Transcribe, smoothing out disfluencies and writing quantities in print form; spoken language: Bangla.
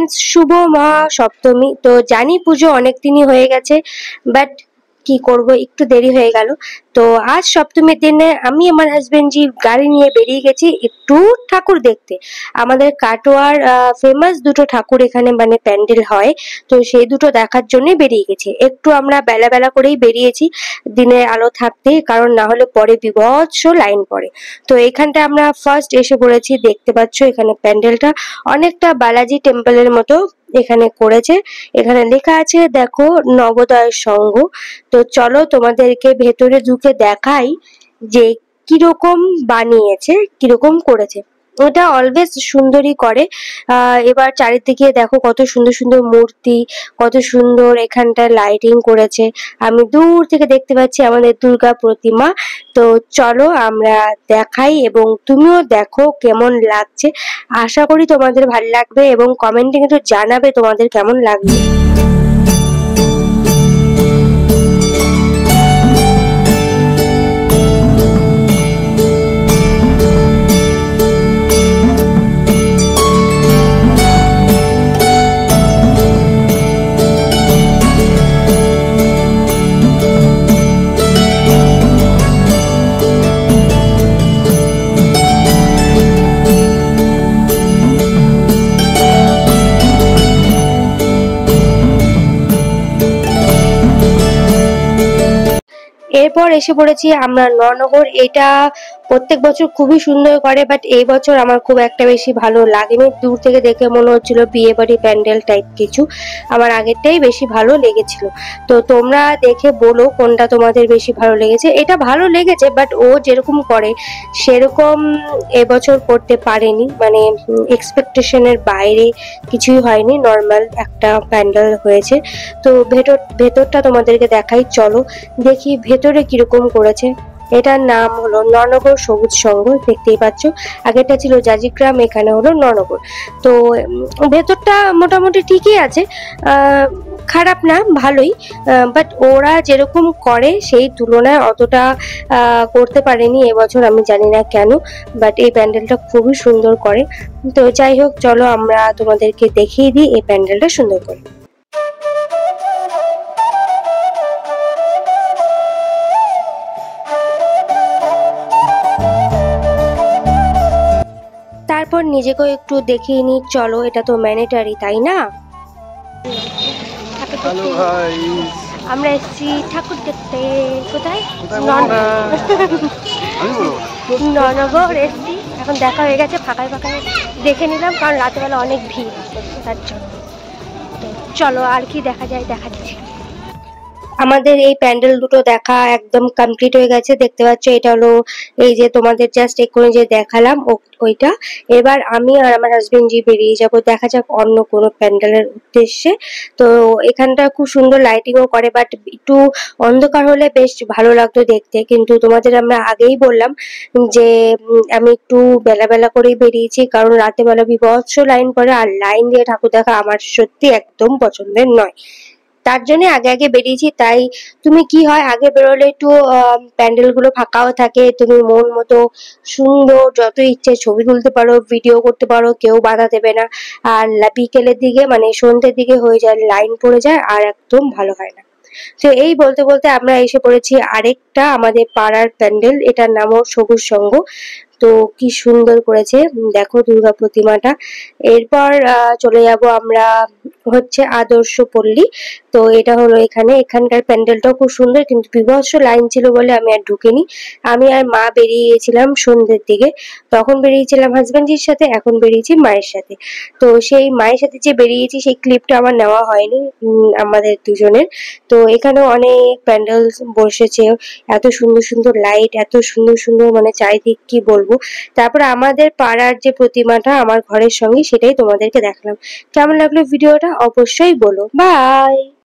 ফ্রেন্ডস, শুভ মহাসপ্তমী। তো জানি পুজো অনেক দিনই হয়ে গেছে, বাট কি করব, একটু দেরি হয়ে গেল। তো আজ সপ্তমীর দিনে আমি আমার হাজবেন্ডজি গাড়ি নিয়ে বেরিয়ে গেছি একটু ঠাকুর দেখতে। আমাদের কাটোয়ার ফেমাস দুটো ঠাকুর এখানে মানে প্যান্ডেল হয়, তো সেই দুটো দেখার জন্য বেরিয়ে গেছি। একটু আমরা বেলা বেলা করেই বেরিয়েছি দিনের আলো থাকতে, কারণ না হলে পরে বিভৎস লাইন পড়ে। তো এখানটা আমরা ফার্স্ট এসে পড়েছি, দেখতে পাচ্ছ এখানে প্যান্ডেলটা অনেকটা বালাজি টেম্পলের মতো এখানে করেছে। এখানে লেখা আছে দেখো নবোদয় সংঘ। তো চলো তোমাদেরকে ভেতরে ঢুকে দেখাই যে কিরকম বানিয়েছে, কিরকম করেছে। ওটা অলওয়েজ সুন্দরই করে। এবার চারিদিকে দেখো কত সুন্দর সুন্দর মূর্তি, কত সুন্দর এখানটা লাইটিং করেছে। আমি দূর থেকে দেখতে পাচ্ছি আমাদের দুর্গা প্রতিমা। তো চলো আমরা দেখাই এবং তুমিও দেখো কেমন লাগছে। আশা করি তোমাদের ভালো লাগবে এবং কমেন্টে কিন্তু জানাবে তোমাদের কেমন লাগবে। এরপর এসে পড়েছি আমরা ননগর। এটা প্রত্যেক বছর খুবই সুন্দর করে, বাট এই বছর আমার খুব একটা বেশি ভালো লাগেনি। দূর থেকে দেখে মনে হচ্ছিল বিয়ে বাড়ি প্যান্ডেল টাইপ কিছু। আমার আগেরটাই বেশি ভালো লেগেছিল। তো তোমরা দেখে বলো কোনটা তোমাদের বেশি ভালো লেগেছে। এটা ভালো লেগেছে, বাট ও যেরকম করে সেরকম এবছর করতে পারেনি, মানে এক্সপেকটেশনের বাইরে কিছুই হয়নি, নর্মাল একটা প্যান্ডেল হয়েছে। তো ভেতরটা তোমাদেরকে দেখাই, চলো দেখি ভেতরে কিরকম করেছে। এটার নাম হলো ননগর সবুজ সংঘ, দেখতেই পাচ্ছ। আগেরটা ছিল জাজিগ্রাম, এখানে হলো ননগর। তো ভেতরটা মোটামুটি ঠিকই আছে, খারাপ না, ভালোই। বাট ওরা যেরকম করে সেই তুলনায় অতটা করতে পারেনি এবছর, আমি জানি না কেন। বাট এই প্যান্ডেলটা খুবই সুন্দর করে। তো যাই হোক, চলো আমরা তোমাদেরকে দেখিয়ে দিই এই প্যান্ডেলটা সুন্দর করে। তারপর নিজেকেও একটু দেখিয়ে নিই, চলো, এটা তো ম্যান্ডেটরি, তাই না? আমরা এসেছি ঠাকুর দেখতে। কোথায়? ননগর এসেছি। এখন দেখা হয়ে গেছে, ফাঁকায় ফাঁকায় দেখে নিলাম, কারণ রাতেবেলা অনেক ভিড় তার জন্য। তো চলো আর কি দেখা যায়, দেখা যাচ্ছে। আমাদের এই প্যান্ডেল দুটো দেখা একদম কমপ্লিট হয়ে গেছে। দেখতে পাচ্ছ এটা হলো এই যে তোমাদের জাস্ট এক্ষুনি যে দেখালাম ওইটা। এবার আমি আর আমার হাজবেন্ড জি বেরিয়ে যাব, দেখা যাক অন্য কোনো প্যান্ডেলের উদ্দেশ্যে। তো এখানটা খুব সুন্দর লাইটিংও করে, বাট একটু অন্ধকার হলে বেশ ভালো লাগতো দেখতে। কিন্তু তোমাদের আমরা আগেই বললাম যে আমি একটু বেলা বেলা করেই বেরিয়েছি, কারণ রাতে বেলা বিভৎস লাইন পড়ে, আর লাইন দিয়ে ঠাকুর দেখা আমার সত্যি একদম পছন্দের নয়। তার জন্য আগে আগে বেরিয়েছি। তাই তুমি কি হয়, আগে বেরোলে একটু প্যান্ডেল গুলো ফাঁকাও থাকে, তুমি মন মতো সুন্দর যত ইচ্ছে ছবি তুলতে পারো, ভিডিও করতে পারো, কেউ বাধা দেবে না। আর বিকেলের দিকে মানে সন্ধ্যের দিকে হয়ে যায়, লাইন পড়ে যায়, আর একদম ভালো হয় না। তো এই বলতে বলতে আমরা এসে পড়েছি আরেকটা আমাদের পাড়ার প্যান্ডেল, এটার নামও সবুজ সংঘ। তো কি সুন্দর করেছে দেখো দুর্গা প্রতিমাটা। এরপর চলে যাব আমরা হচ্ছে আদর্শ পল্লী। তো এটা হলো এখানকার প্যান্ডেলটাও খুব সুন্দর, কিন্তু বিভৎস লাইন ছিল বলে আমি আর ঢুকিনি। আমি আর মা বেরিয়ে গেছিলাম সন্ধ্যের দিকে। তখন বেরিয়েছিলাম হাজবেন্ডের সাথে, এখন বেরিয়েছি মায়ের সাথে। তো সেই মায়ের সাথে যে বেরিয়েছি সেই ক্লিপটা আমার নেওয়া হয়নি আমাদের দুজনের। তো এখানে অনেক প্যান্ডেল বসেছে, এত সুন্দর সুন্দর লাইট, এত সুন্দর সুন্দর মানে চারিদিক কি বলবো। তারপর আমাদের পাড়ার যে প্রতিমাটা আমার ঘরের সঙ্গে, সেটাই তোমাদেরকে দেখালাম। কেমন লাগলো ভিডিওটা অবশ্যই বলো। বাই।